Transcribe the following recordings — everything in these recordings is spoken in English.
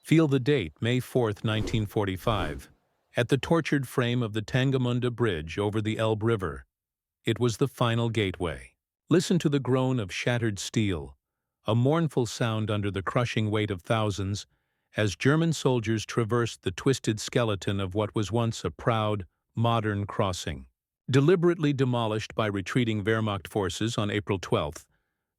Feel the date, May 4, 1945, at the tortured frame of the Tangamunda Bridge over the Elbe River. It was the final gateway. Listen to the groan of shattered steel, a mournful sound under the crushing weight of thousands, as German soldiers traversed the twisted skeleton of what was once a proud, modern crossing. Deliberately demolished by retreating Wehrmacht forces on April 12th,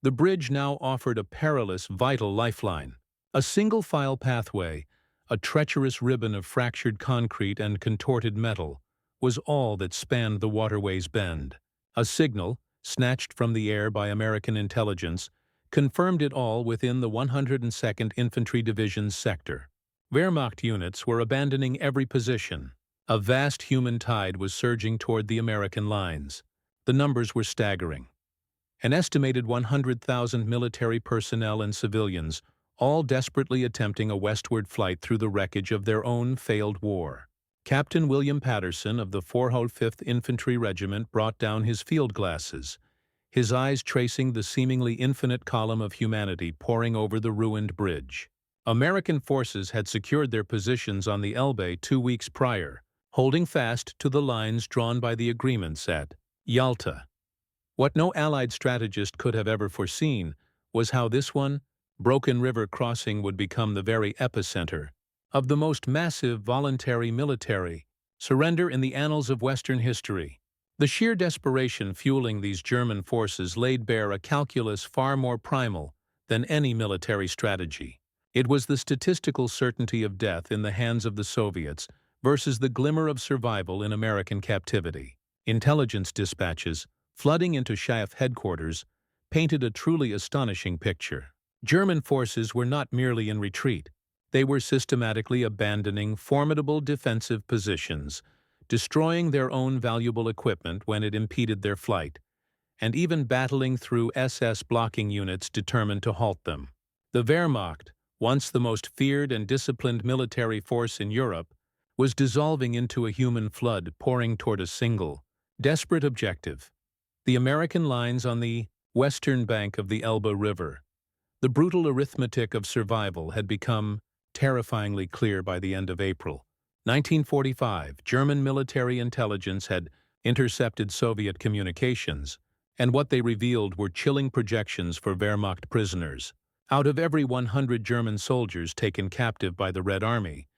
the bridge now offered a perilous, vital lifeline. A single-file pathway, a treacherous ribbon of fractured concrete and contorted metal, was all that spanned the waterway's bend. A signal, snatched from the air by American intelligence, confirmed it all within the 102nd Infantry Division's sector. Wehrmacht units were abandoning every position. A vast human tide was surging toward the American lines. The numbers were staggering. An estimated 100,000 military personnel and civilians, all desperately attempting a westward flight through the wreckage of their own failed war. Captain William Patterson of the 405th Infantry Regiment brought down his field glasses, his eyes tracing the seemingly infinite column of humanity pouring over the ruined bridge. American forces had secured their positions on the Elbe 2 weeks prior, holding fast to the lines drawn by the agreements at Yalta. What no Allied strategist could have ever foreseen was how this broken river crossing would become the very epicenter of the most massive voluntary military surrender in the annals of Western history. The sheer desperation fueling these German forces laid bare a calculus far more primal than any military strategy. It was the statistical certainty of death in the hands of the Soviets versus the glimmer of survival in American captivity. Intelligence dispatches, flooding into SHAF headquarters, painted a truly astonishing picture. German forces were not merely in retreat. They were systematically abandoning formidable defensive positions, destroying their own valuable equipment when it impeded their flight, and even battling through SS blocking units determined to halt them. The Wehrmacht, once the most feared and disciplined military force in Europe, was dissolving into a human flood pouring toward a single, desperate objective: the American lines on the western bank of the Elbe River. The brutal arithmetic of survival had become terrifyingly clear by the end of April 1945. German military intelligence had intercepted Soviet communications, and what they revealed were chilling projections for Wehrmacht prisoners. Out of every 100 German soldiers taken captive by the Red Army,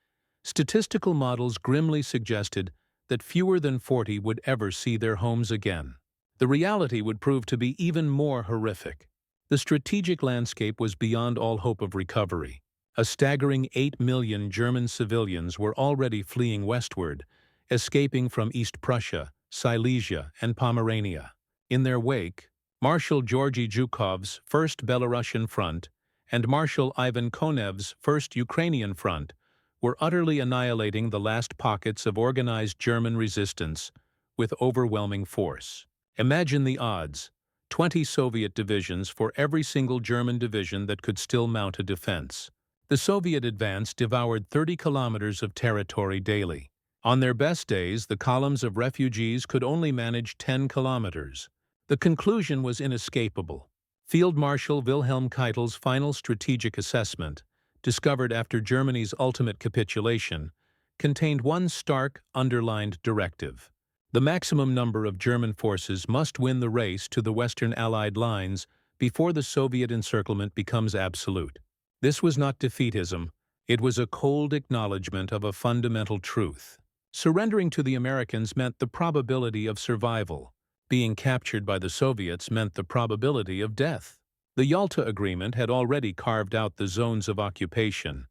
statistical models grimly suggested that fewer than 40 would ever see their homes again. The reality would prove to be even more horrific. The strategic landscape was beyond all hope of recovery. A staggering 8 million German civilians were already fleeing westward, escaping from East Prussia, Silesia, and Pomerania. In their wake, Marshal Georgy Zhukov's First Belarusian Front and Marshal Ivan Konev's First Ukrainian Front were utterly annihilating the last pockets of organized German resistance with overwhelming force. Imagine the odds: 20 Soviet divisions for every single German division that could still mount a defense. The Soviet advance devoured 30 kilometers of territory daily. On their best days, the columns of refugees could only manage 10 kilometers. The conclusion was inescapable. Field Marshal Wilhelm Keitel's final strategic assessment, discovered after Germany's ultimate capitulation, contained one stark, underlined directive: the maximum number of German forces must win the race to the Western Allied lines before the Soviet encirclement becomes absolute. This was not defeatism, it was a cold acknowledgement of a fundamental truth. Surrendering to the Americans meant the probability of survival. Being captured by the Soviets meant the probability of death. The Yalta Agreement had already carved out the zones of occupation,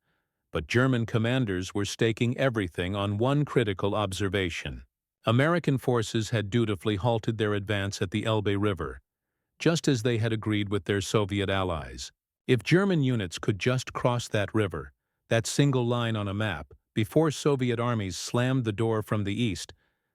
but German commanders were staking everything on one critical observation. American forces had dutifully halted their advance at the Elbe River, just as they had agreed with their Soviet allies. If German units could just cross that river, that single line on a map, before Soviet armies slammed the door from the east,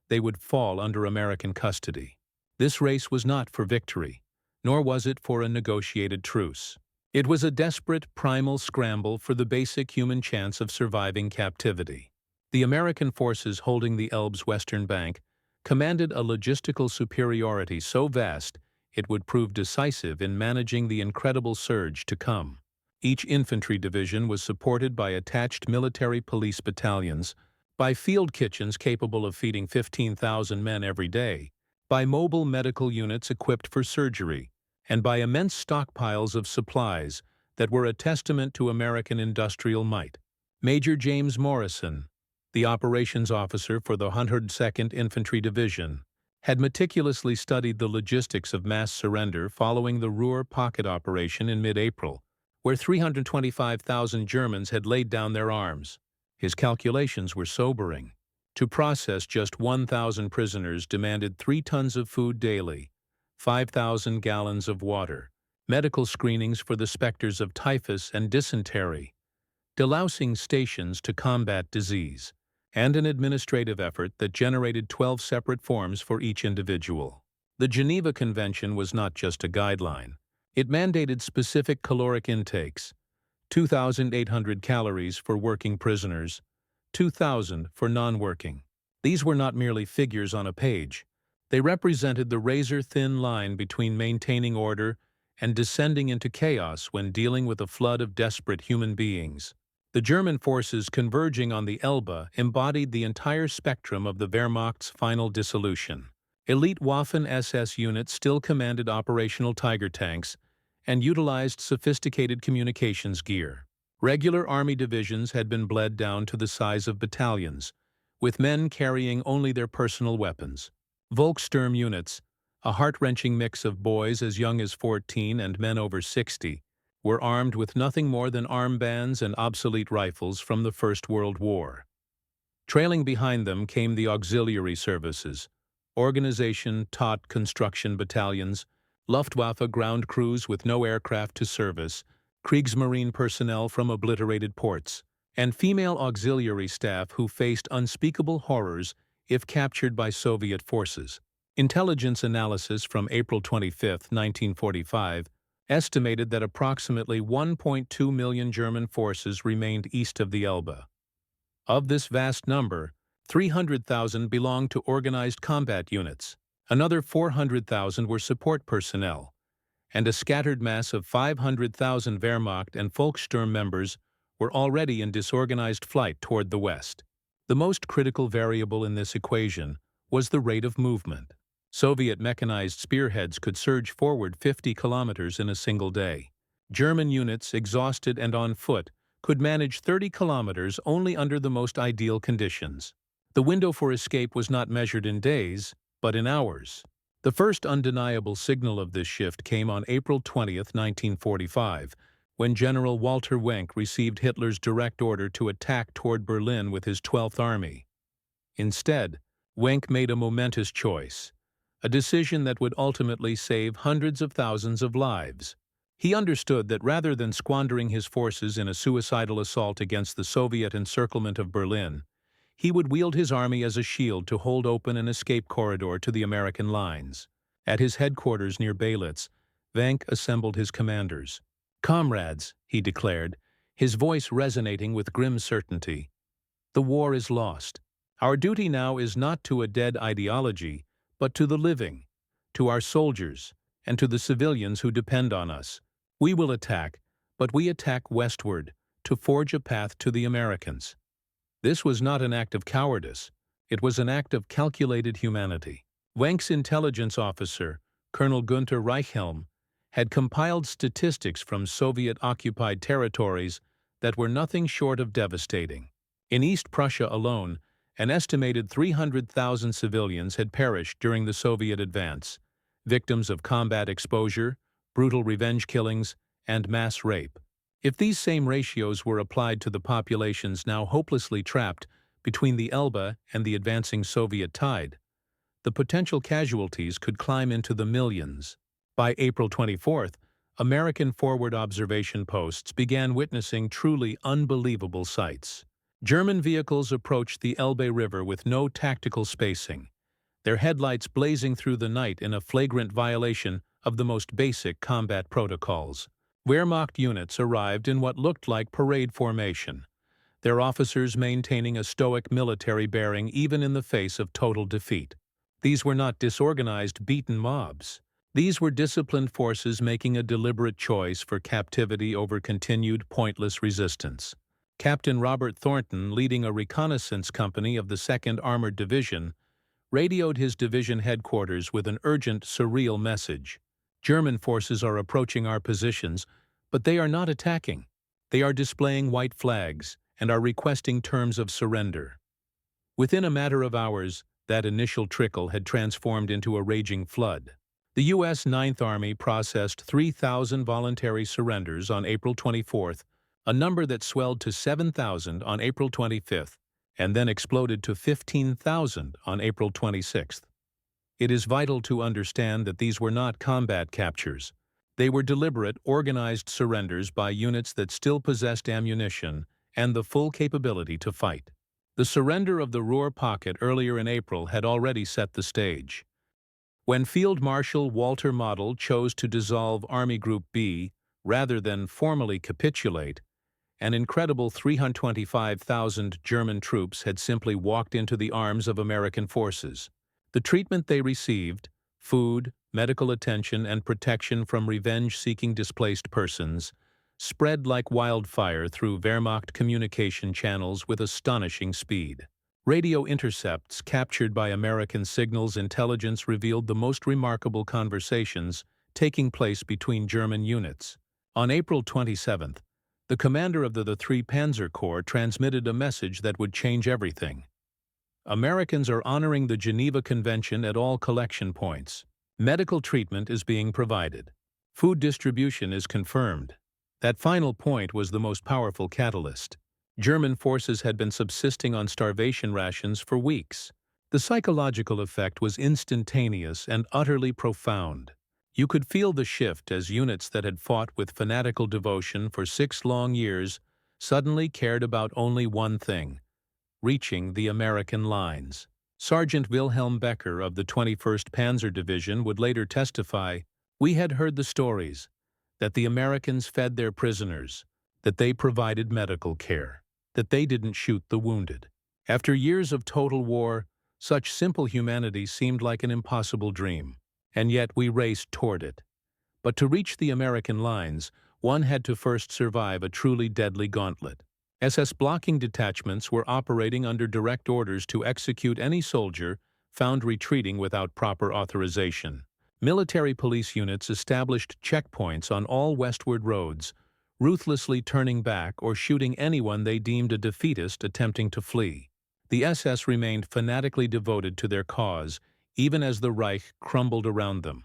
they would fall under American custody. This race was not for victory, nor was it for a negotiated truce. It was a desperate, primal scramble for the basic human chance of surviving captivity. The American forces holding the Elbe's western bank commanded a logistical superiority so vast it would prove decisive in managing the incredible surge to come. Each infantry division was supported by attached military police battalions, by field kitchens capable of feeding 15,000 men every day, by mobile medical units equipped for surgery, and by immense stockpiles of supplies that were a testament to American industrial might. Major James Morrison, the operations officer for the 102nd Infantry Division, had meticulously studied the logistics of mass surrender following the Ruhr pocket operation in mid-April, where 325,000 Germans had laid down their arms. His calculations were sobering. To process just 1,000 prisoners demanded 3 tons of food daily, 5,000 gallons of water, medical screenings for the specters of typhus and dysentery, delousing stations to combat disease, and an administrative effort that generated 12 separate forms for each individual. The Geneva Convention was not just a guideline. It mandated specific caloric intakes: 2,800 calories for working prisoners, 2,000 for non-working. These were not merely figures on a page. They represented the razor-thin line between maintaining order and descending into chaos when dealing with a flood of desperate human beings. The German forces converging on the Elbe embodied the entire spectrum of the Wehrmacht's final dissolution. Elite Waffen-SS units still commanded operational Tiger tanks and utilized sophisticated communications gear. Regular army divisions had been bled down to the size of battalions, with men carrying only their personal weapons. Volkssturm units, a heart-wrenching mix of boys as young as 14 and men over 60, were armed with nothing more than armbands and obsolete rifles from the First World War. Trailing behind them came the auxiliary services, organization-taught construction battalions, Luftwaffe ground crews with no aircraft to service, Kriegsmarine personnel from obliterated ports, and female auxiliary staff who faced unspeakable horrors if captured by Soviet forces. Intelligence analysis from April 25, 1945, estimated that approximately 1.2 million German forces remained east of the Elbe. Of this vast number, 300,000 belonged to organized combat units, another 400,000 were support personnel, and a scattered mass of 500,000 Wehrmacht and Volkssturm members were already in disorganized flight toward the west. The most critical variable in this equation was the rate of movement. Soviet mechanized spearheads could surge forward 50 kilometers in a single day. German units, exhausted and on foot, could manage 30 kilometers only under the most ideal conditions. The window for escape was not measured in days, but in hours. The first undeniable signal of this shift came on April 20, 1945, when General Walter Wenck received Hitler's direct order to attack toward Berlin with his 12th Army. Instead, Wenck made a momentous choice, a decision that would ultimately save hundreds of thousands of lives. He understood that rather than squandering his forces in a suicidal assault against the Soviet encirclement of Berlin, he would wield his army as a shield to hold open an escape corridor to the American lines. At his headquarters near Balitz, Wenck assembled his commanders. "Comrades," he declared, his voice resonating with grim certainty, "the war is lost. Our duty now is not to a dead ideology, but to the living, to our soldiers, and to the civilians who depend on us. We will attack, but we attack westward, to forge a path to the Americans." This was not an act of cowardice. It was an act of calculated humanity. Wenck's intelligence officer, Colonel Günther Reichhelm, had compiled statistics from Soviet-occupied territories that were nothing short of devastating. In East Prussia alone, an estimated 300,000 civilians had perished during the Soviet advance, victims of combat exposure, brutal revenge killings, and mass rape. If these same ratios were applied to the populations now hopelessly trapped between the Elbe and the advancing Soviet tide, the potential casualties could climb into the millions. By April 24th, American forward observation posts began witnessing truly unbelievable sights. German vehicles approached the Elbe River with no tactical spacing, their headlights blazing through the night in a flagrant violation of the most basic combat protocols. Wehrmacht units arrived in what looked like parade formation, their officers maintaining a stoic military bearing even in the face of total defeat. These were not disorganized, beaten mobs. These were disciplined forces making a deliberate choice for captivity over continued pointless resistance. Captain Robert Thornton, leading a reconnaissance company of the 2nd Armored Division, radioed his division headquarters with an urgent, surreal message. German forces are approaching our positions, but they are not attacking. They are displaying white flags and are requesting terms of surrender. Within a matter of hours, that initial trickle had transformed into a raging flood. The U.S. Ninth Army processed 3,000 voluntary surrenders on April 24th, a number that swelled to 7,000 on April 25th, and then exploded to 15,000 on April 26th. It is vital to understand that these were not combat captures. They were deliberate, organized surrenders by units that still possessed ammunition and the full capability to fight. The surrender of the Ruhr Pocket earlier in April had already set the stage. When Field Marshal Walter Model chose to dissolve Army Group B rather than formally capitulate, an incredible 325,000 German troops had simply walked into the arms of American forces. The treatment they received, food, medical attention, and protection from revenge-seeking displaced persons, spread like wildfire through Wehrmacht communication channels with astonishing speed. Radio intercepts captured by American signals intelligence revealed the most remarkable conversations taking place between German units. On April 27th, the commander of the 3 Panzer Corps transmitted a message that would change everything. Americans are honoring the Geneva Convention at all collection points. Medical treatment is being provided. Food distribution is confirmed. That final point was the most powerful catalyst. German forces had been subsisting on starvation rations for weeks. The psychological effect was instantaneous and utterly profound. You could feel the shift as units that had fought with fanatical devotion for 6 long years suddenly cared about only one thing: reaching the American lines. Sergeant Wilhelm Becker of the 21st Panzer Division would later testify, "We had heard the stories, that the Americans fed their prisoners, that they provided medical care, that they didn't shoot the wounded." After years of total war, such simple humanity seemed like an impossible dream, and yet we raced toward it. But to reach the American lines, one had to first survive a truly deadly gauntlet. SS blocking detachments were operating under direct orders to execute any soldier found retreating without proper authorization. Military police units established checkpoints on all westward roads, ruthlessly turning back or shooting anyone they deemed a defeatist attempting to flee. The SS remained fanatically devoted to their cause, even as the Reich crumbled around them,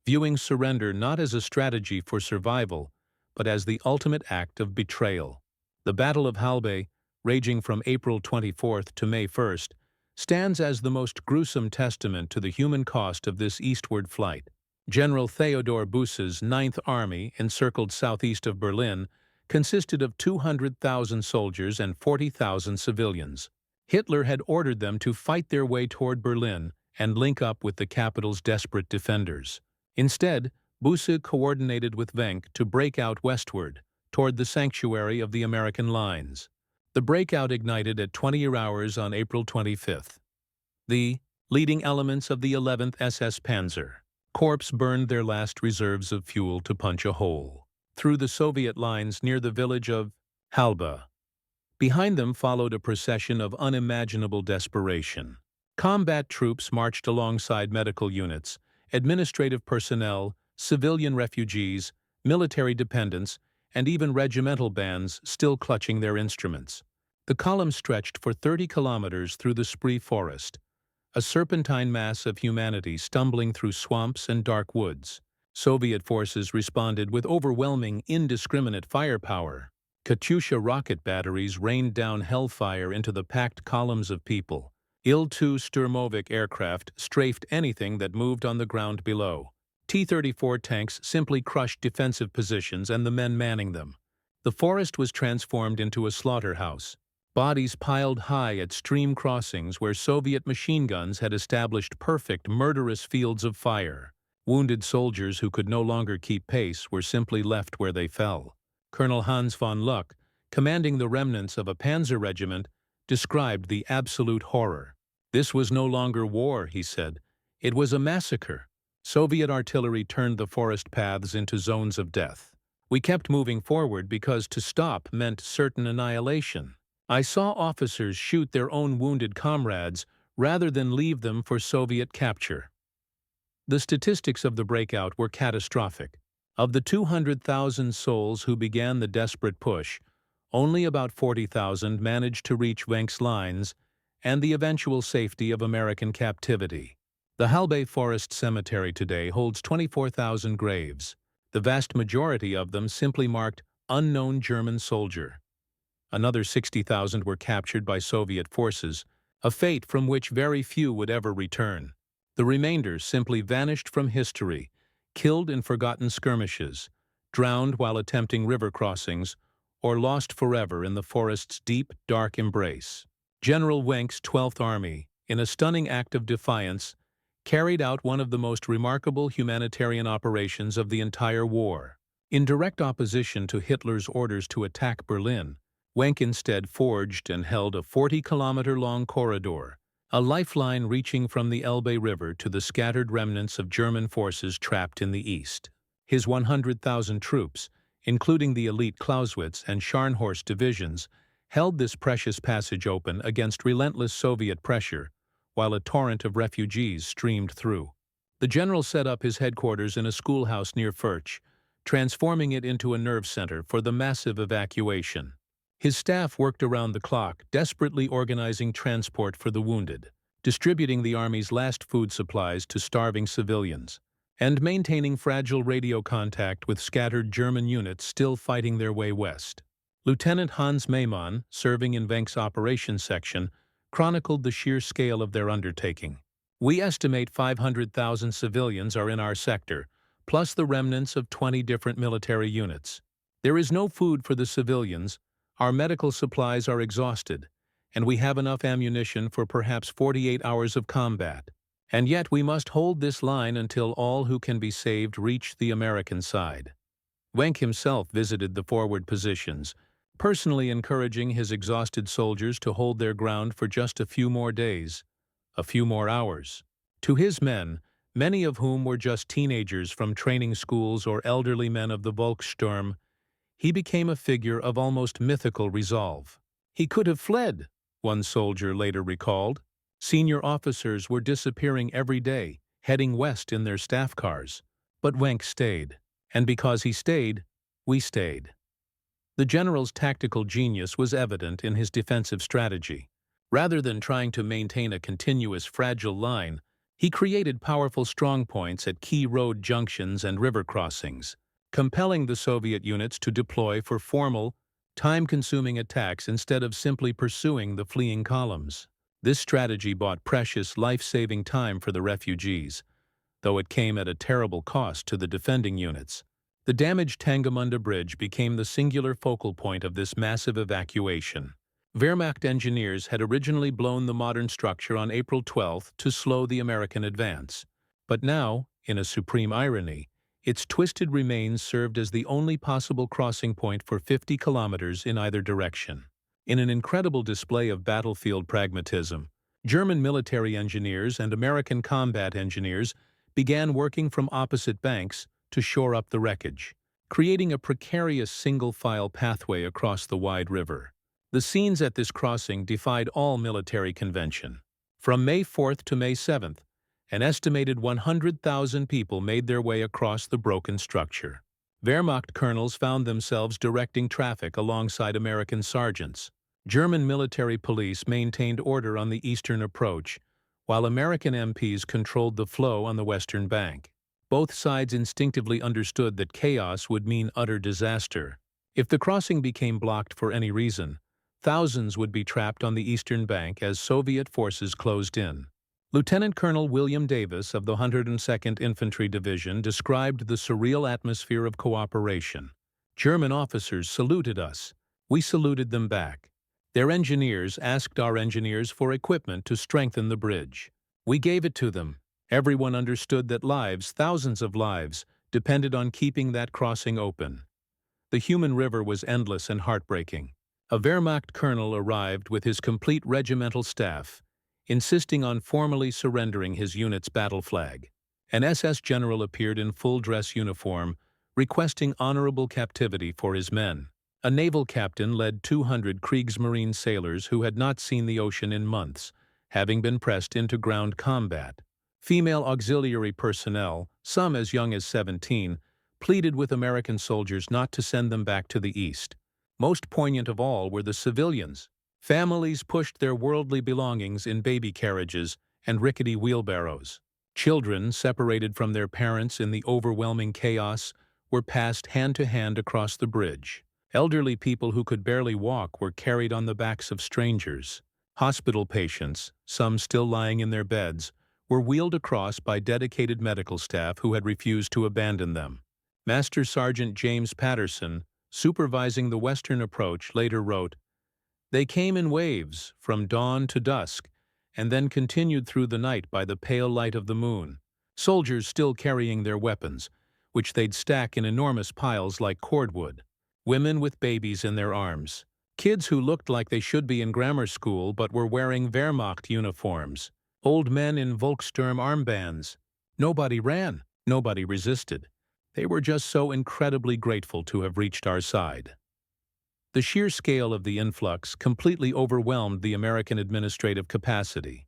viewing surrender not as a strategy for survival, but as the ultimate act of betrayal. The Battle of Halbe, raging from April 24th to May 1st, stands as the most gruesome testament to the human cost of this eastward flight. General Theodor Busse's Ninth Army, encircled southeast of Berlin, consisted of 200,000 soldiers and 40,000 civilians. Hitler had ordered them to fight their way toward Berlin and link up with the capital's desperate defenders. Instead, Busse coordinated with Wenck to break out westward, toward the sanctuary of the American lines. The breakout ignited at 20 hours on April 25th. The leading elements of the 11th SS Panzer Corps burned their last reserves of fuel to punch a hole through the Soviet lines near the village of Halbe. Behind them followed a procession of unimaginable desperation. Combat troops marched alongside medical units, administrative personnel, civilian refugees, military dependents, and even regimental bands still clutching their instruments. The column stretched for 30 kilometers through the Spree forest, a serpentine mass of humanity stumbling through swamps and dark woods. Soviet forces responded with overwhelming, indiscriminate firepower. Katyusha rocket batteries rained down hellfire into the packed columns of people. Il-2 Sturmovik aircraft strafed anything that moved on the ground below. T-34 tanks simply crushed defensive positions and the men manning them. The forest was transformed into a slaughterhouse. Bodies piled high at stream crossings where Soviet machine guns had established perfect, murderous fields of fire. Wounded soldiers who could no longer keep pace were simply left where they fell. Colonel Hans von Luck, commanding the remnants of a panzer regiment, described the absolute horror. "This was no longer war," he said. "It was a massacre. Soviet artillery turned the forest paths into zones of death. We kept moving forward because to stop meant certain annihilation. I saw officers shoot their own wounded comrades rather than leave them for Soviet capture. The statistics of the breakout were catastrophic. Of the 200,000 souls who began the desperate push, only about 40,000 managed to reach Wenck's lines and the eventual safety of American captivity. The Elbe Forest Cemetery today holds 24,000 graves. The vast majority of them simply marked unknown German soldier. Another 60,000 were captured by Soviet forces, a fate from which very few would ever return. The remainder simply vanished from history, killed in forgotten skirmishes, drowned while attempting river crossings, or lost forever in the forest's deep, dark embrace. General Wenck's 12th Army, in a stunning act of defiance, carried out one of the most remarkable humanitarian operations of the entire war. In direct opposition to Hitler's orders to attack Berlin, Wenck instead forged and held a 40-kilometer-long corridor, a lifeline reaching from the Elbe River to the scattered remnants of German forces trapped in the east. His 100,000 troops, including the elite Clausewitz and Scharnhorst divisions, held this precious passage open against relentless Soviet pressure, while a torrent of refugees streamed through. The general set up his headquarters in a schoolhouse near Furch, transforming it into a nerve center for the massive evacuation. His staff worked around the clock, desperately organizing transport for the wounded, distributing the army's last food supplies to starving civilians, and maintaining fragile radio contact with scattered German units still fighting their way west. Lieutenant Hans Maimann, serving in Wenck's operations section, chronicled the sheer scale of their undertaking. "We estimate 500,000 civilians are in our sector, plus the remnants of 20 different military units. There is no food for the civilians, our medical supplies are exhausted, and we have enough ammunition for perhaps 48 hours of combat. And yet we must hold this line until all who can be saved reach the American side." Wenck himself visited the forward positions, personally encouraging his exhausted soldiers to hold their ground for just a few more days, a few more hours. To his men, many of whom were just teenagers from training schools or elderly men of the Volkssturm, he became a figure of almost mythical resolve. "He could have fled," one soldier later recalled. Senior officers were disappearing every day, heading west in their staff cars. But Wenck stayed. And because he stayed, we stayed. The general's tactical genius was evident in his defensive strategy. Rather than trying to maintain a continuous fragile line, he created powerful strongpoints at key road junctions and river crossings, compelling the Soviet units to deploy for formal, time-consuming attacks instead of simply pursuing the fleeing columns. This strategy bought precious, life-saving time for the refugees, though it came at a terrible cost to the defending units. The damaged Tangamunda Bridge became the singular focal point of this massive evacuation. Wehrmacht engineers had originally blown the modern structure on April 12 to slow the American advance. But now, in a supreme irony, its twisted remains served as the only possible crossing point for 50 kilometers in either direction. In an incredible display of battlefield pragmatism, German military engineers and American combat engineers began working from opposite banks to shore up the wreckage, creating a precarious single-file pathway across the wide river. The scenes at this crossing defied all military convention. From May 4th to May 7th, an estimated 100,000 people made their way across the broken structure. Wehrmacht colonels found themselves directing traffic alongside American sergeants. German military police maintained order on the eastern approach, while American MPs controlled the flow on the western bank. Both sides instinctively understood that chaos would mean utter disaster. If the crossing became blocked for any reason, thousands would be trapped on the eastern bank as Soviet forces closed in. Lieutenant Colonel William Davis of the 102nd Infantry Division described the surreal atmosphere of cooperation. "German officers saluted us. We saluted them back. Their engineers asked our engineers for equipment to strengthen the bridge. We gave it to them. Everyone understood that lives, thousands of lives, depended on keeping that crossing open." The human river was endless and heartbreaking. A Wehrmacht colonel arrived with his complete regimental staff, insisting on formally surrendering his unit's battle flag. An SS general appeared in full-dress uniform, requesting honorable captivity for his men. A naval captain led 200 Kriegsmarine sailors who had not seen the ocean in months, having been pressed into ground combat. Female auxiliary personnel, some as young as 17, pleaded with American soldiers not to send them back to the east. Most poignant of all were the civilians. Families pushed their worldly belongings in baby carriages and rickety wheelbarrows. Children, separated from their parents in the overwhelming chaos, were passed hand to hand across the bridge. Elderly people who could barely walk were carried on the backs of strangers. Hospital patients, some still lying in their beds, were wheeled across by dedicated medical staff who had refused to abandon them. Master Sergeant James Patterson, supervising the western approach, later wrote, "They came in waves, from dawn to dusk, and then continued through the night by the pale light of the moon, soldiers still carrying their weapons, which they'd stack in enormous piles like cordwood, women with babies in their arms, kids who looked like they should be in grammar school but were wearing Wehrmacht uniforms, old men in Volkssturm armbands. Nobody ran, nobody resisted. They were just so incredibly grateful to have reached our side." The sheer scale of the influx completely overwhelmed the American administrative capacity.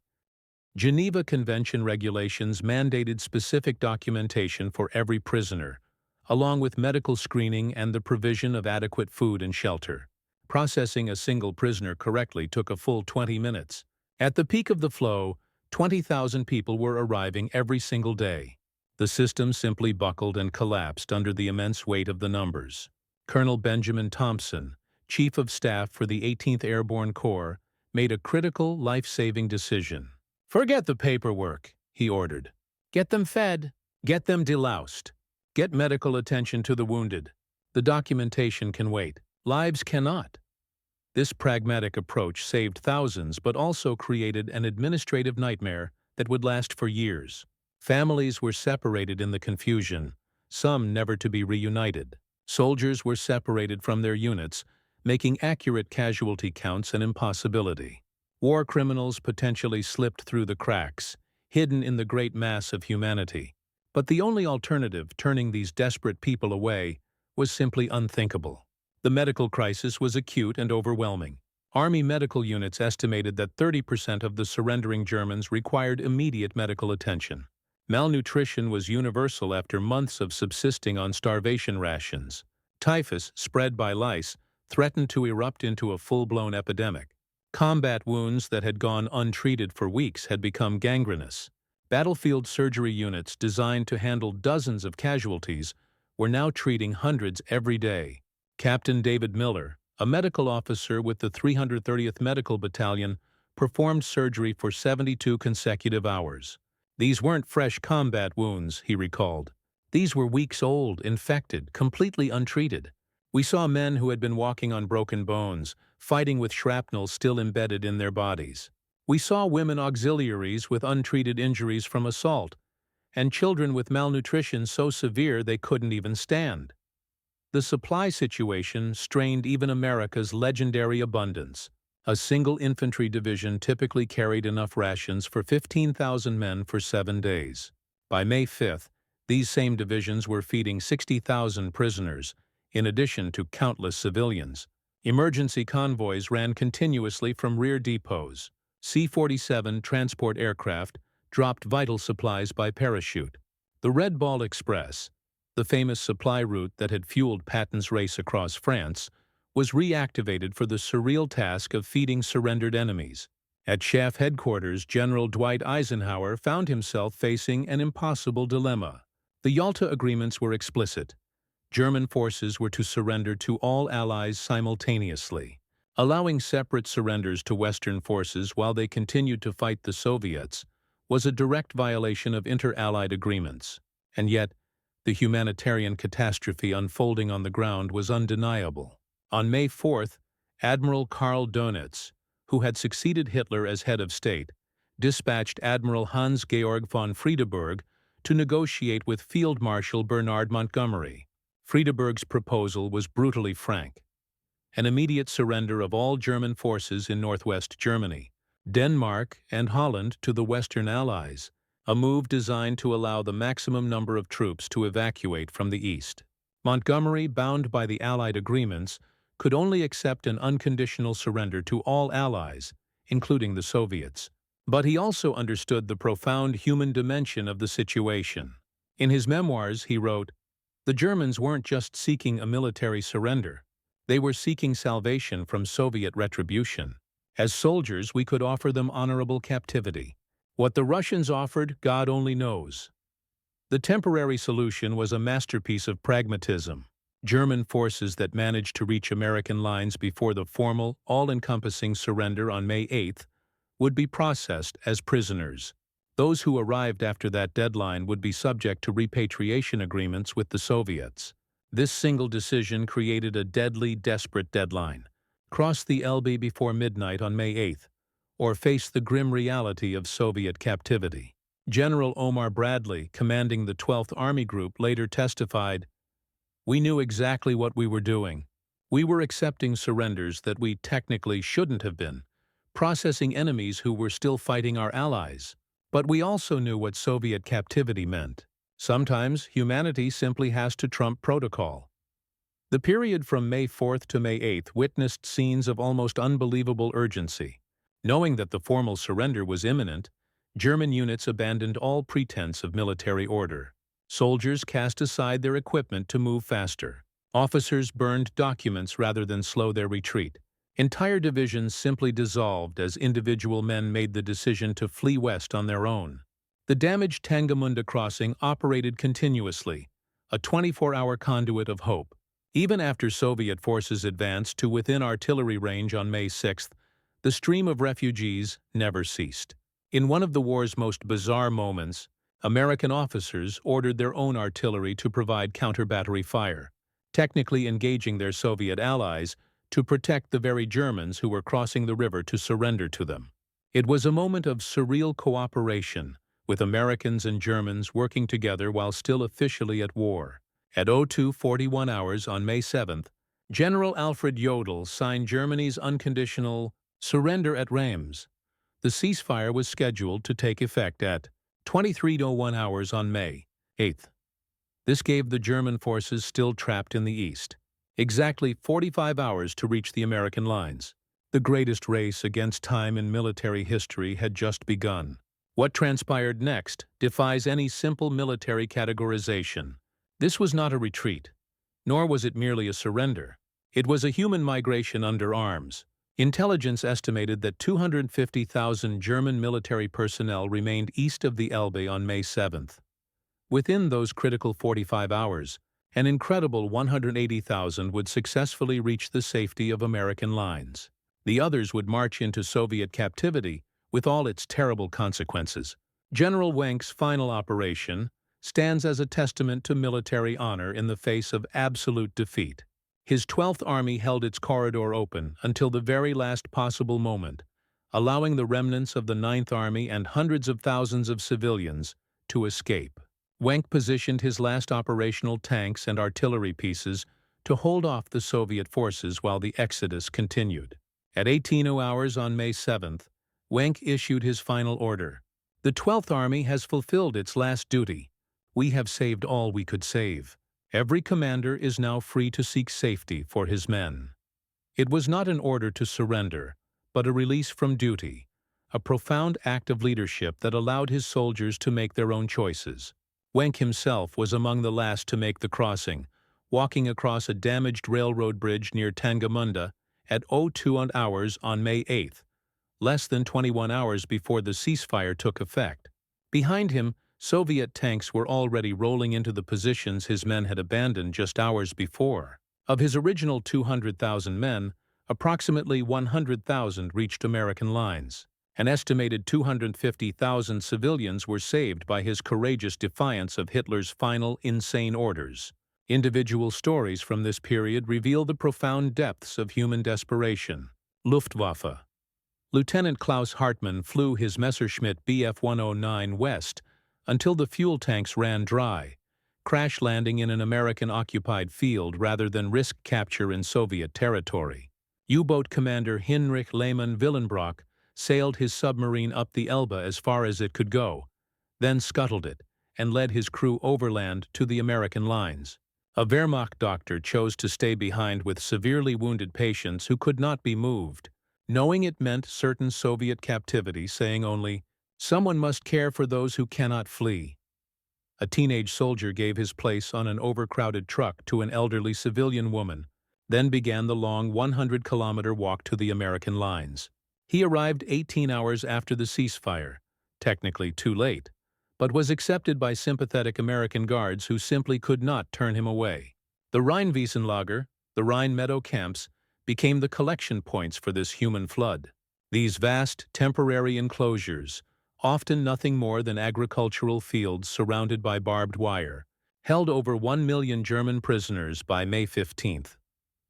Geneva Convention regulations mandated specific documentation for every prisoner, along with medical screening and the provision of adequate food and shelter. Processing a single prisoner correctly took a full 20 minutes. At the peak of the flow, 20,000 people were arriving every single day. The system simply buckled and collapsed under the immense weight of the numbers. Colonel Benjamin Thompson, Chief of Staff for the 18th Airborne Corps, made a critical, life-saving decision. "Forget the paperwork," he ordered. "Get them fed. Get them deloused. Get medical attention to the wounded. The documentation can wait. Lives cannot." This pragmatic approach saved thousands but also created an administrative nightmare that would last for years. Families were separated in the confusion, some never to be reunited. Soldiers were separated from their units, making accurate casualty counts an impossibility. War criminals potentially slipped through the cracks, hidden in the great mass of humanity. But the only alternative, turning these desperate people away, was simply unthinkable. The medical crisis was acute and overwhelming. Army medical units estimated that 30% of the surrendering Germans required immediate medical attention. Malnutrition was universal after months of subsisting on starvation rations. Typhus, spread by lice, threatened to erupt into a full-blown epidemic. Combat wounds that had gone untreated for weeks had become gangrenous. Battlefield surgery units designed to handle dozens of casualties were now treating hundreds every day. Captain David Miller, a medical officer with the 330th Medical Battalion, performed surgery for 72 consecutive hours. "These weren't fresh combat wounds," he recalled. "These were weeks old, infected, completely untreated. We saw men who had been walking on broken bones, fighting with shrapnel still embedded in their bodies. We saw women auxiliaries with untreated injuries from assault, and children with malnutrition so severe they couldn't even stand." The supply situation strained even America's legendary abundance. A single infantry division typically carried enough rations for 15,000 men for 7 days. By May 5th, these same divisions were feeding 60,000 prisoners, in addition to countless civilians. Emergency convoys ran continuously from rear depots. C-47 transport aircraft dropped vital supplies by parachute. The Red Ball Express, the famous supply route that had fueled Patton's race across France, was reactivated for the surreal task of feeding surrendered enemies. At Chaff headquarters, General Dwight Eisenhower found himself facing an impossible dilemma. The Yalta agreements were explicit. German forces were to surrender to all allies simultaneously. Allowing separate surrenders to Western forces while they continued to fight the Soviets was a direct violation of inter-allied agreements. And yet, the humanitarian catastrophe unfolding on the ground was undeniable. On May 4th, Admiral Karl Dönitz, who had succeeded Hitler as head of state, dispatched Admiral Hans-Georg von Friedeburg to negotiate with Field Marshal Bernard Montgomery. Friedeburg's proposal was brutally frank: an immediate surrender of all German forces in northwest Germany, Denmark and Holland to the Western Allies, a move designed to allow the maximum number of troops to evacuate from the east. Montgomery, bound by the Allied agreements, could only accept an unconditional surrender to all allies, including the Soviets. But he also understood the profound human dimension of the situation. In his memoirs, he wrote, "The Germans weren't just seeking a military surrender. They were seeking salvation from Soviet retribution. As soldiers, we could offer them honorable captivity. What the Russians offered, God only knows." The temporary solution was a masterpiece of pragmatism. German forces that managed to reach American lines before the formal, all-encompassing surrender on May 8 would be processed as prisoners. Those who arrived after that deadline would be subject to repatriation agreements with the Soviets. This single decision created a deadly, desperate deadline: cross the Elbe before midnight on May 8, or face the grim reality of Soviet captivity. General Omar Bradley, commanding the 12th Army Group, later testified, "We knew exactly what we were doing. We were accepting surrenders that we technically shouldn't have been, processing enemies who were still fighting our allies. But we also knew what Soviet captivity meant. Sometimes humanity simply has to trump protocol." The period from May 4 to May 8 witnessed scenes of almost unbelievable urgency. Knowing that the formal surrender was imminent, German units abandoned all pretense of military order. Soldiers cast aside their equipment to move faster. Officers burned documents rather than slow their retreat. Entire divisions simply dissolved as individual men made the decision to flee west on their own. The damaged Tangamunda crossing operated continuously, a 24-hour conduit of hope. Even after Soviet forces advanced to within artillery range on May 6, the stream of refugees never ceased. In one of the war's most bizarre moments, American officers ordered their own artillery to provide counter-battery fire, technically engaging their Soviet allies to protect the very Germans who were crossing the river to surrender to them. It was a moment of surreal cooperation, with Americans and Germans working together while still officially at war. At 02:41 hours on May 7, General Alfred Jodl signed Germany's unconditional surrender at Reims. The ceasefire was scheduled to take effect at 23:01 hours on May 8. This gave the German forces still trapped in the east exactly 45 hours to reach the American lines. The greatest race against time in military history had just begun. What transpired next defies any simple military categorization. This was not a retreat, nor was it merely a surrender. It was a human migration under arms. Intelligence estimated that 250,000 German military personnel remained east of the Elbe on May 7. Within those critical 45 hours, an incredible 180,000 would successfully reach the safety of American lines. The others would march into Soviet captivity with all its terrible consequences. General Wenck's final operation stands as a testament to military honor in the face of absolute defeat. His 12th Army held its corridor open until the very last possible moment, allowing the remnants of the 9th Army and hundreds of thousands of civilians to escape. Wenck positioned his last operational tanks and artillery pieces to hold off the Soviet forces while the exodus continued. At 18:00 hours on May 7, Wenck issued his final order. "The 12th Army has fulfilled its last duty. We have saved all we could save. Every commander is now free to seek safety for his men." It was not an order to surrender, but a release from duty, a profound act of leadership that allowed his soldiers to make their own choices. Wenck himself was among the last to make the crossing, walking across a damaged railroad bridge near Tangamunda at 02 hours on May 8, less than 21 hours before the ceasefire took effect. Behind him, Soviet tanks were already rolling into the positions his men had abandoned just hours before. Of his original 200,000 men, approximately 100,000 reached American lines. An estimated 250,000 civilians were saved by his courageous defiance of Hitler's final insane orders. Individual stories from this period reveal the profound depths of human desperation. Luftwaffe. Lieutenant Klaus Hartmann flew his Messerschmitt Bf 109 west until the fuel tanks ran dry, crash landing in an American-occupied field rather than risk capture in Soviet territory. U-boat commander Heinrich Lehmann Willenbrock sailed his submarine up the Elbe as far as it could go, then scuttled it, and led his crew overland to the American lines. A Wehrmacht doctor chose to stay behind with severely wounded patients who could not be moved, knowing it meant certain Soviet captivity, saying only, "Someone must care for those who cannot flee." A teenage soldier gave his place on an overcrowded truck to an elderly civilian woman, then began the long 100-kilometer walk to the American lines. He arrived 18 hours after the ceasefire, technically too late, but was accepted by sympathetic American guards who simply could not turn him away. The Rheinwiesenlager, the Rhine Meadow camps, became the collection points for this human flood. These vast, temporary enclosures, often nothing more than agricultural fields surrounded by barbed wire, held over 1 million German prisoners by May 15th.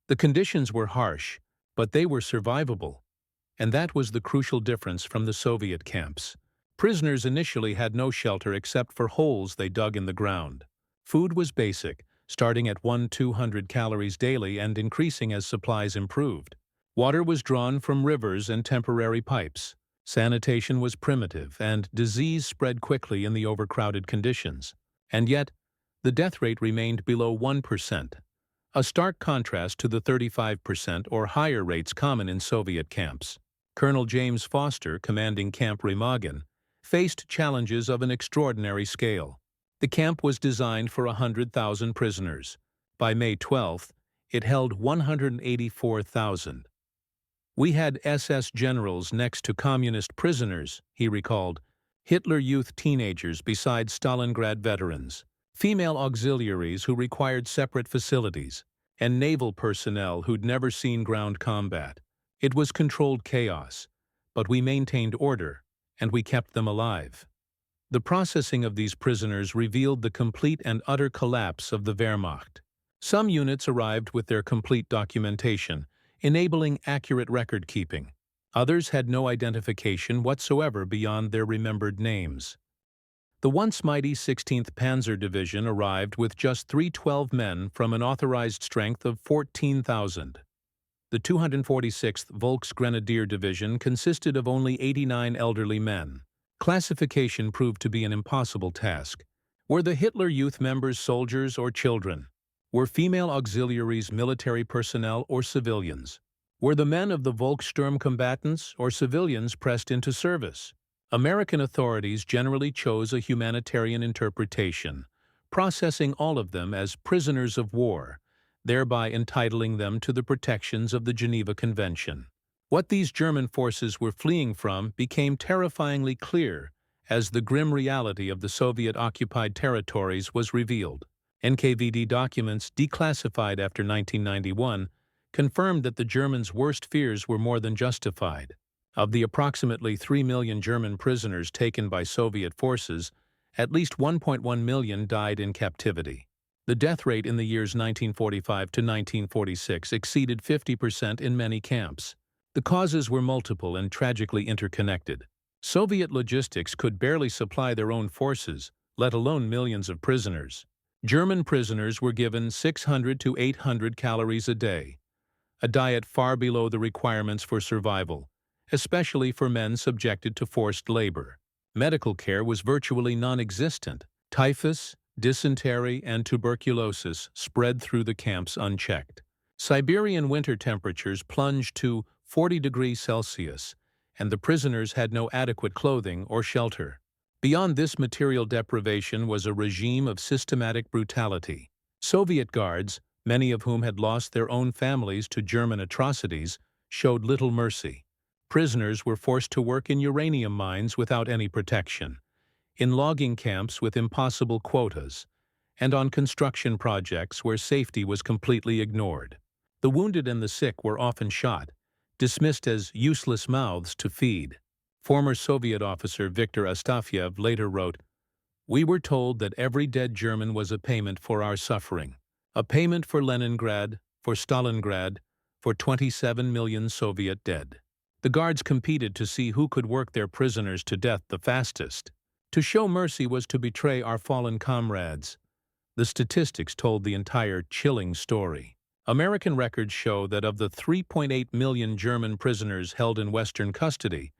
The conditions were harsh, but they were survivable, and that was the crucial difference from the Soviet camps. Prisoners initially had no shelter except for holes they dug in the ground. Food was basic, starting at 100-200 calories daily and increasing as supplies improved. Water was drawn from rivers and temporary pipes. Sanitation was primitive, and disease spread quickly in the overcrowded conditions. And yet, the death rate remained below 1%, a stark contrast to the 35% or higher rates common in Soviet camps. Colonel James Foster, commanding Camp Remagen, faced challenges of an extraordinary scale. The camp was designed for 100,000 prisoners. By May 12th, it held 184,000. "We had SS generals next to communist prisoners," he recalled, Hitler Youth teenagers beside Stalingrad veterans, female auxiliaries who required separate facilities, and naval personnel who'd never seen ground combat. It was controlled chaos, but we maintained order, and we kept them alive. The processing of these prisoners revealed the complete and utter collapse of the Wehrmacht. Some units arrived with their complete documentation, enabling accurate record-keeping. Others had no identification whatsoever beyond their remembered names. The once mighty 16th Panzer Division arrived with just 312 men from an authorized strength of 14,000. The 246th Volksgrenadier Division consisted of only 89 elderly men. Classification proved to be an impossible task. Were the Hitler Youth members soldiers or children? Were female auxiliaries military personnel or civilians? Were the men of the Volkssturm combatants or civilians pressed into service? American authorities generally chose a humanitarian interpretation, processing all of them as prisoners of war, thereby entitling them to the protections of the Geneva Convention. What these German forces were fleeing from became terrifyingly clear as the grim reality of the Soviet-occupied territories was revealed. NKVD documents declassified after 1991 confirmed that the Germans' worst fears were more than justified. Of the approximately 3 million German prisoners taken by Soviet forces, at least 1.1 million died in captivity. The death rate in the years 1945 to 1946 exceeded 50% in many camps. The causes were multiple and tragically interconnected. Soviet logistics could barely supply their own forces, let alone millions of prisoners. German prisoners were given 600 to 800 calories a day, a diet far below the requirements for survival, especially for men subjected to forced labor. Medical care was virtually non-existent. Typhus, dysentery, and tuberculosis spread through the camps unchecked. Siberian winter temperatures plunged to 40 degrees Celsius, and the prisoners had no adequate clothing or shelter. Beyond this material deprivation was a regime of systematic brutality. Soviet guards, many of whom had lost their own families to German atrocities, showed little mercy. Prisoners were forced to work in uranium mines without any protection, in logging camps with impossible quotas, and on construction projects where safety was completely ignored. The wounded and the sick were often shot, dismissed as useless mouths to feed. Former Soviet officer Viktor Astafyev later wrote, "We were told that every dead German was a payment for our suffering, a payment for Leningrad, for Stalingrad, for 27 million Soviet dead." The guards competed to see who could work their prisoners to death the fastest. To show mercy was to betray our fallen comrades. The statistics told the entire chilling story. American records show that of the 3.8 million German prisoners held in Western custody,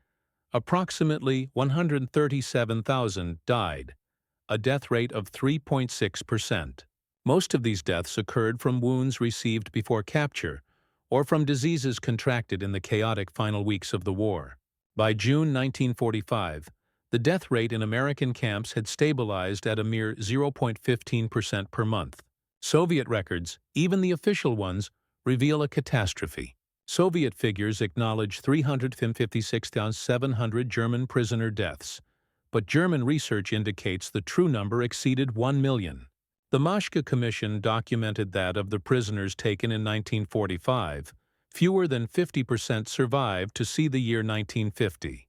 Approximately 137,000 died, a death rate of 3.6%. Most of these deaths occurred from wounds received before capture or from diseases contracted in the chaotic final weeks of the war. By June 1945, the death rate in American camps had stabilized at a mere 0.15% per month. Soviet records, even the official ones, reveal a catastrophe. Soviet figures acknowledge 356,700 German prisoner deaths, but German research indicates the true number exceeded 1 million. The Mashka Commission documented that of the prisoners taken in 1945, fewer than 50% survived to see the year 1950.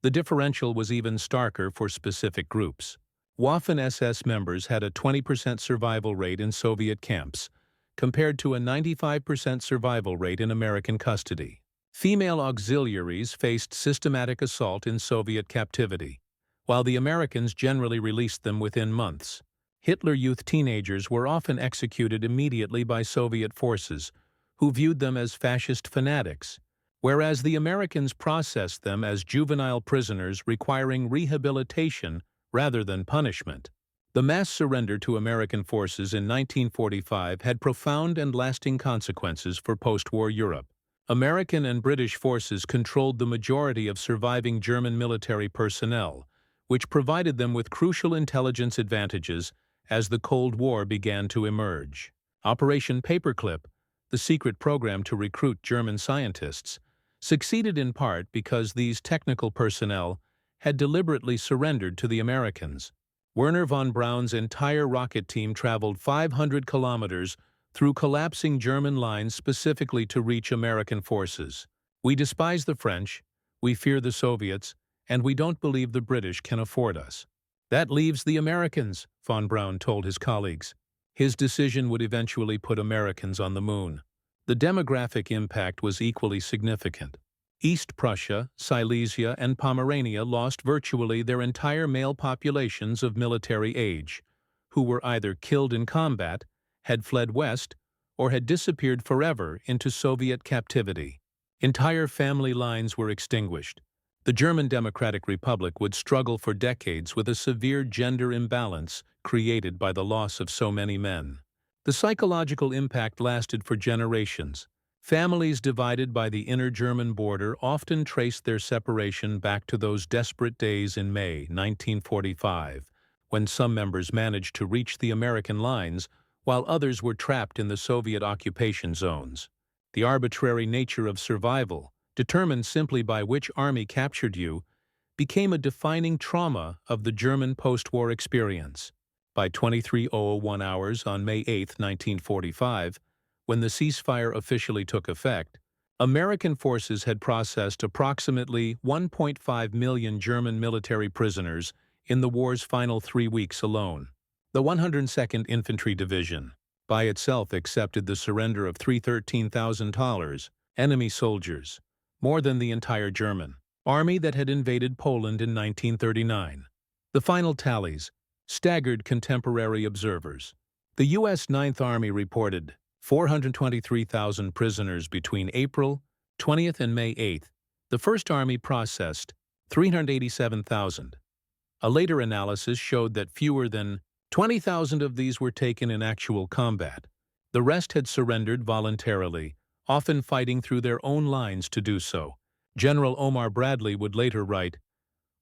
The differential was even starker for specific groups. Waffen-SS members had a 20% survival rate in Soviet camps, compared to a 95% survival rate in American custody. Female auxiliaries faced systematic assault in Soviet captivity, while the Americans generally released them within months. Hitler Youth teenagers were often executed immediately by Soviet forces, who viewed them as fascist fanatics, whereas the Americans processed them as juvenile prisoners requiring rehabilitation rather than punishment. The mass surrender to American forces in 1945 had profound and lasting consequences for post-war Europe. American and British forces controlled the majority of surviving German military personnel, which provided them with crucial intelligence advantages as the Cold War began to emerge. Operation Paperclip, the secret program to recruit German scientists, succeeded in part because these technical personnel had deliberately surrendered to the Americans. Werner von Braun's entire rocket team traveled 500 kilometers through collapsing German lines specifically to reach American forces. "We despise the French, we fear the Soviets, and we don't believe the British can afford us. That leaves the Americans," von Braun told his colleagues. His decision would eventually put Americans on the moon. The demographic impact was equally significant. East Prussia, Silesia, and Pomerania lost virtually their entire male populations of military age, who were either killed in combat, had fled west, or had disappeared forever into Soviet captivity. Entire family lines were extinguished. The German Democratic Republic would struggle for decades with a severe gender imbalance created by the loss of so many men. The psychological impact lasted for generations. Families divided by the inner German border often traced their separation back to those desperate days in May 1945, when some members managed to reach the American lines while others were trapped in the Soviet occupation zones. The arbitrary nature of survival, determined simply by which army captured you, became a defining trauma of the German post-war experience. By 23:01 hours on May 8, 1945, when the ceasefire officially took effect, American forces had processed approximately 1.5 million German military prisoners in the war's final 3 weeks alone. The 102nd Infantry Division, by itself, accepted the surrender of $313,000 enemy soldiers, more than the entire German army that had invaded Poland in 1939. The final tallies staggered contemporary observers. The U.S. Ninth Army reported 423,000 prisoners between April 20th and May 8th. The First Army processed 387,000. A later analysis showed that fewer than 20,000 of these were taken in actual combat. The rest had surrendered voluntarily, often fighting through their own lines to do so. General Omar Bradley would later write,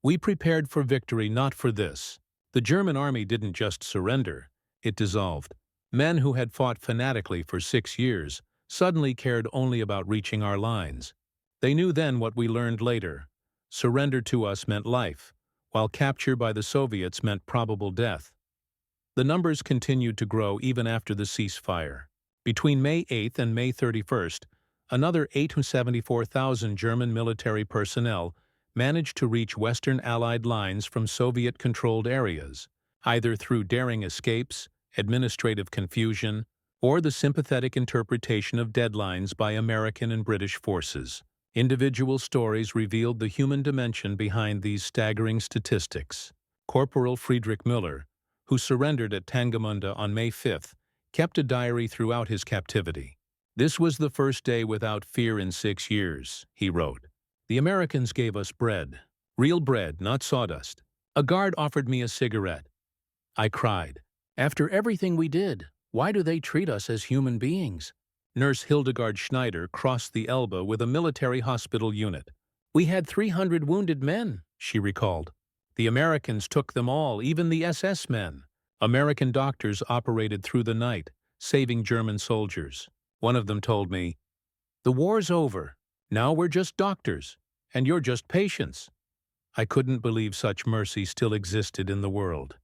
"We prepared for victory, not for this." The German army didn't just surrender, it dissolved. Men who had fought fanatically for 6 years suddenly cared only about reaching our lines. They knew then what we learned later. Surrender to us meant life, while capture by the Soviets meant probable death. The numbers continued to grow even after the ceasefire. Between May 8th and May 31st, another 874,000 German military personnel managed to reach Western Allied lines from Soviet-controlled areas, either through daring escapes, administrative confusion, or the sympathetic interpretation of deadlines by American and British forces. Individual stories revealed the human dimension behind these staggering statistics. Corporal Friedrich Müller, who surrendered at Tangamunda on May 5th, kept a diary throughout his captivity. "This was the first day without fear in 6 years," he wrote. The Americans gave us bread. Real bread, not sawdust. A guard offered me a cigarette. I cried. After everything we did, why do they treat us as human beings? Nurse Hildegard Schneider crossed the Elbe with a military hospital unit. We had 300 wounded men, she recalled. The Americans took them all, even the SS men. American doctors operated through the night, saving German soldiers. One of them told me, "The war's over. Now we're just doctors, and you're just patients." I couldn't believe such mercy still existed in the world.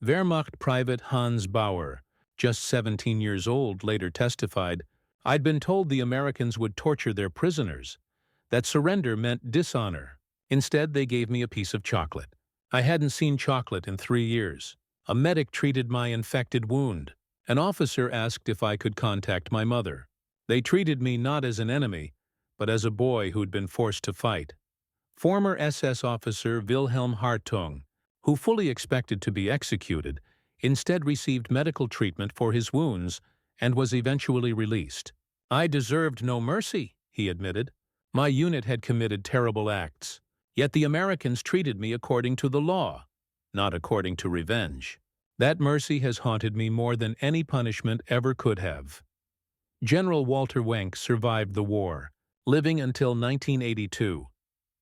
Wehrmacht Private Hans Bauer, just 17 years old, later testified, "I'd been told the Americans would torture their prisoners, that surrender meant dishonor. Instead, they gave me a piece of chocolate. I hadn't seen chocolate in 3 years. A medic treated my infected wound. An officer asked if I could contact my mother. They treated me not as an enemy, but as a boy who'd been forced to fight." Former SS officer Wilhelm Hartung, who fully expected to be executed, instead received medical treatment for his wounds and was eventually released. "I deserved no mercy," he admitted. "My unit had committed terrible acts. Yet the Americans treated me according to the law, not according to revenge. That mercy has haunted me more than any punishment ever could have." General Walter Wenck survived the war, living until 1982.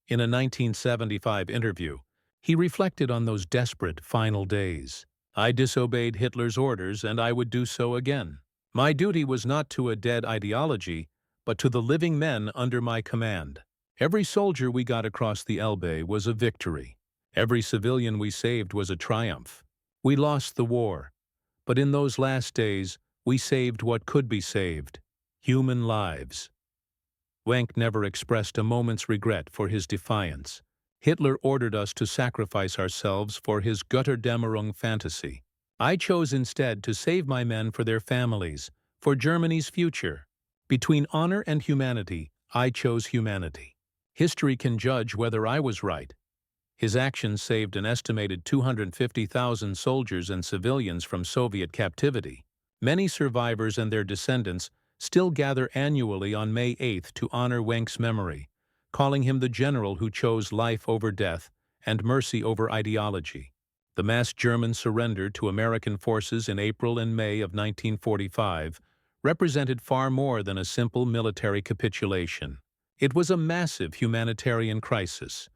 In a 1975 interview, he reflected on those desperate final days. "I disobeyed Hitler's orders, and I would do so again. My duty was not to a dead ideology, but to the living men under my command. Every soldier we got across the Elbe was a victory. Every civilian we saved was a triumph. We lost the war, but in those last days, we saved what could be saved: human lives." Wenck never expressed a moment's regret for his defiance. Hitler ordered us to sacrifice ourselves for his Götterdämmerung fantasy. I chose instead to save my men for their families, for Germany's future. Between honor and humanity, I chose humanity. History can judge whether I was right. His actions saved an estimated 250,000 soldiers and civilians from Soviet captivity. Many survivors and their descendants still gather annually on May 8th to honor Wenck's memory, calling him the general who chose life over death and mercy over ideology. The mass German surrender to American forces in April and May of 1945 represented far more than a simple military capitulation. It was a massive humanitarian crisis,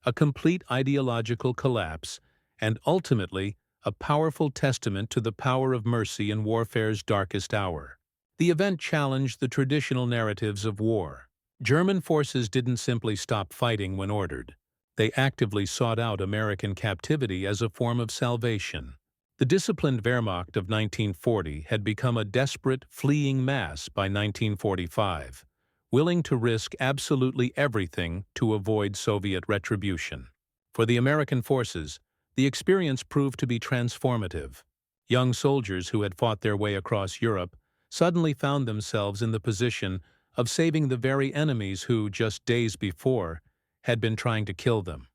a complete ideological collapse, and ultimately a powerful testament to the power of mercy in warfare's darkest hour. The event challenged the traditional narratives of war. German forces didn't simply stop fighting when ordered. They actively sought out American captivity as a form of salvation. The disciplined Wehrmacht of 1940 had become a desperate, fleeing mass by 1945, willing to risk absolutely everything to avoid Soviet retribution. For the American forces, the experience proved to be transformative. Young soldiers who had fought their way across Europe suddenly found themselves in the position of saving the very enemies who, just days before, had been trying to kill them.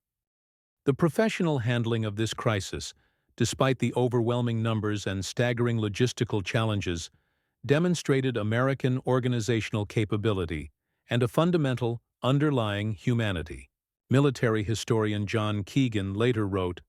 The professional handling of this crisis, despite the overwhelming numbers and staggering logistical challenges, demonstrated American organizational capability and a fundamental, underlying humanity. Military historian John Keegan later wrote,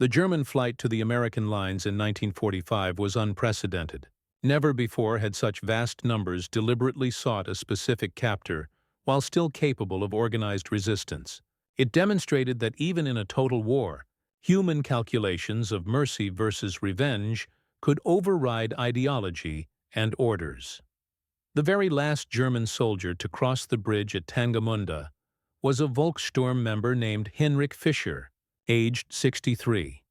"The German flight to the American lines in 1945 was unprecedented. Never before had such vast numbers deliberately sought a specific captor while still capable of organized resistance. It demonstrated that even in a total war, human calculations of mercy versus revenge could override ideology and orders." The very last German soldier to cross the bridge at Tangamunda was a Volkssturm member named Heinrich Fischer, aged 63.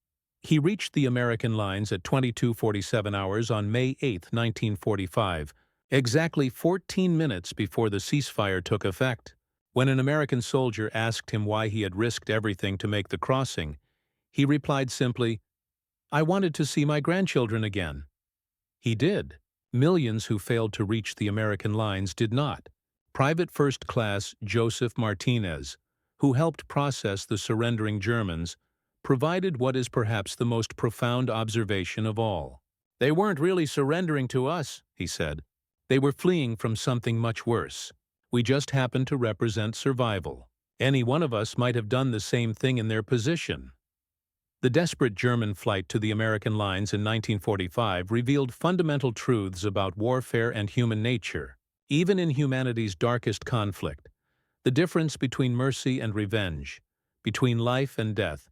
He reached the American lines at 22:47 hours on May 8, 1945, exactly 14 minutes before the ceasefire took effect. When an American soldier asked him why he had risked everything to make the crossing, he replied simply, "I wanted to see my grandchildren again." He did. Millions who failed to reach the American lines did not. Private First Class Joseph Martinez, who helped process the surrendering Germans, provided what is perhaps the most profound observation of all. "They weren't really surrendering to us," he said. "They were fleeing from something much worse. We just happen to represent survival. Any one of us might have done the same thing in their position. The desperate German flight to the American lines in 1945 revealed fundamental truths about warfare and human nature. Even in humanity's darkest conflict, the difference between mercy and revenge, between life and death,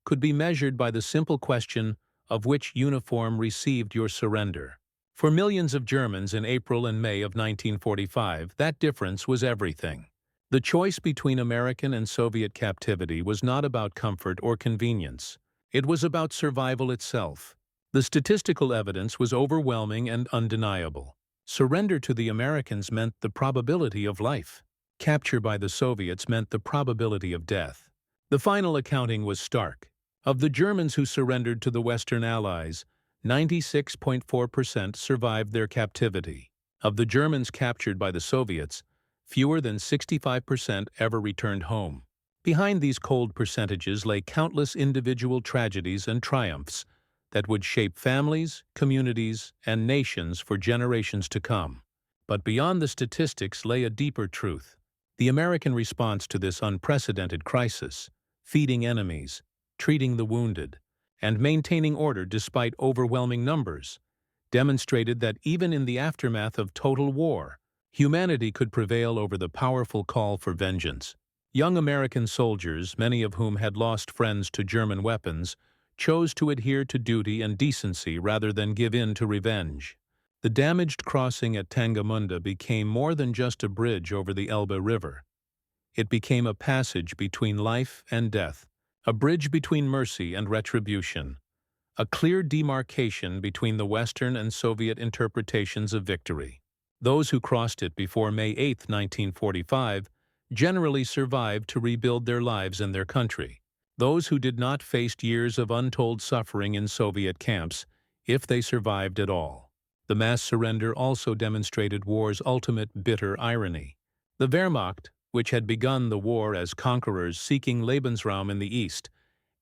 could be measured by the simple question of which uniform received your surrender. For millions of Germans in April and May of 1945, that difference was everything. The choice between American and Soviet captivity was not about comfort or convenience. It was about survival itself. The statistical evidence was overwhelming and undeniable. Surrender to the Americans meant the probability of life. Capture by the Soviets meant the probability of death. The final accounting was stark. Of the Germans who surrendered to the Western Allies, 96.4% survived their captivity. Of the Germans captured by the Soviets, fewer than 65% ever returned home. Behind these cold percentages lay countless individual tragedies and triumphs that would shape families, communities, and nations for generations to come. But beyond the statistics lay a deeper truth. The American response to this unprecedented crisis, feeding enemies, treating the wounded, and maintaining order despite overwhelming numbers, demonstrated that even in the aftermath of total war, humanity could prevail over the powerful call for vengeance. Young American soldiers, many of whom had lost friends to German weapons, chose to adhere to duty and decency rather than give in to revenge. The damaged crossing at Tangamunda became more than just a bridge over the Elbe River. It became a passage between life and death, a bridge between mercy and retribution, a clear demarcation between the Western and Soviet interpretations of victory. Those who crossed it before May 8, 1945, generally survived to rebuild their lives and their country. Those who did not faced years of untold suffering in Soviet camps, if they survived at all. The mass surrender also demonstrated war's ultimate bitter irony. The Wehrmacht, which had begun the war as conquerors seeking Lebensraum in the east,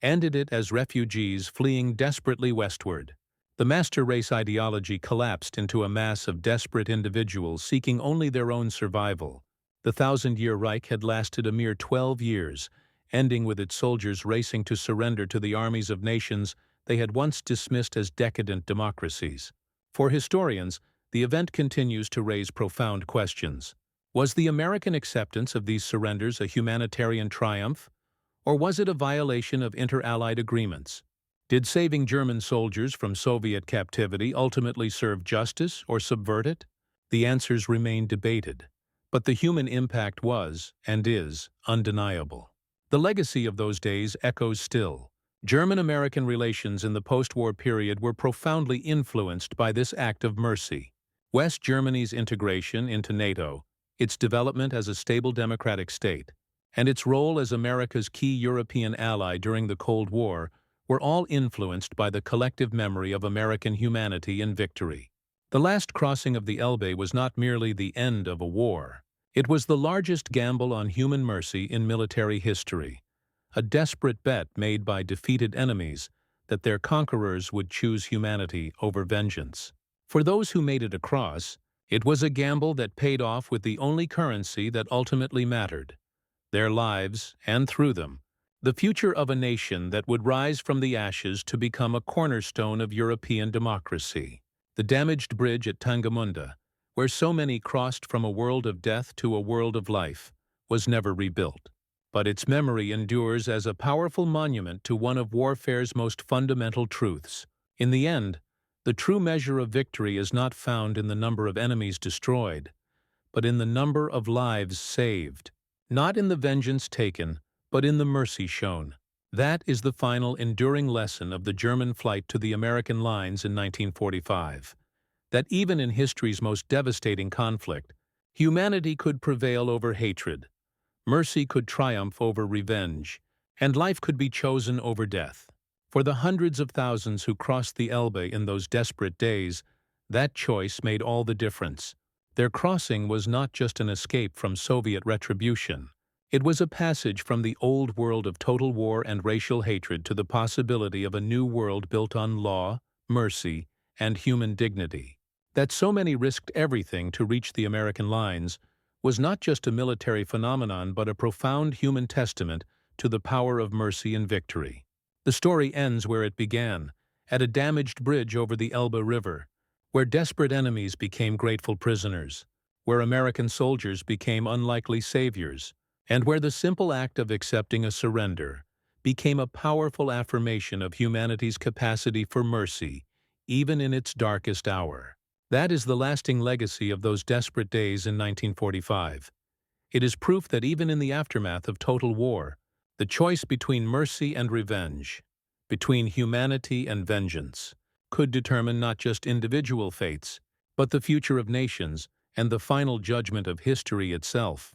ended it as refugees fleeing desperately westward. The master race ideology collapsed into a mass of desperate individuals seeking only their own survival. The Thousand-Year Reich had lasted a mere 12 years, ending with its soldiers racing to surrender to the armies of nations they had once dismissed as decadent democracies. For historians, the event continues to raise profound questions. Was the American acceptance of these surrenders a humanitarian triumph, or was it a violation of inter-allied agreements? Did saving German soldiers from Soviet captivity ultimately serve justice or subvert it? The answers remain debated. But the human impact was, and is, undeniable. The legacy of those days echoes still. German-American relations in the post-war period were profoundly influenced by this act of mercy. West Germany's integration into NATO, its development as a stable democratic state, and its role as America's key European ally during the Cold War were all influenced by the collective memory of American humanity and victory. The last crossing of the Elbe was not merely the end of a war. It was the largest gamble on human mercy in military history, a desperate bet made by defeated enemies that their conquerors would choose humanity over vengeance. For those who made it across, it was a gamble that paid off with the only currency that ultimately mattered: their lives, and through them, the future of a nation that would rise from the ashes to become a cornerstone of European democracy. The damaged bridge at Tangamunda, where so many crossed from a world of death to a world of life, was never rebuilt. But its memory endures as a powerful monument to one of warfare's most fundamental truths. In the end, the true measure of victory is not found in the number of enemies destroyed, but in the number of lives saved. Not in the vengeance taken, but in the mercy shown. That is the final enduring lesson of the German flight to the American lines in 1945. That even in history's most devastating conflict, humanity could prevail over hatred, mercy could triumph over revenge, and life could be chosen over death. For the hundreds of thousands who crossed the Elbe in those desperate days, that choice made all the difference. Their crossing was not just an escape from Soviet retribution. It was a passage from the old world of total war and racial hatred to the possibility of a new world built on law, mercy, and human dignity. That so many risked everything to reach the American lines was not just a military phenomenon but a profound human testament to the power of mercy and victory. The story ends where it began, at a damaged bridge over the Elbe River, where desperate enemies became grateful prisoners, where American soldiers became unlikely saviors, and where the simple act of accepting a surrender became a powerful affirmation of humanity's capacity for mercy, even in its darkest hour. That is the lasting legacy of those desperate days in 1945. It is proof that even in the aftermath of total war, the choice between mercy and revenge, between humanity and vengeance, could determine not just individual fates, but the future of nations and the final judgment of history itself.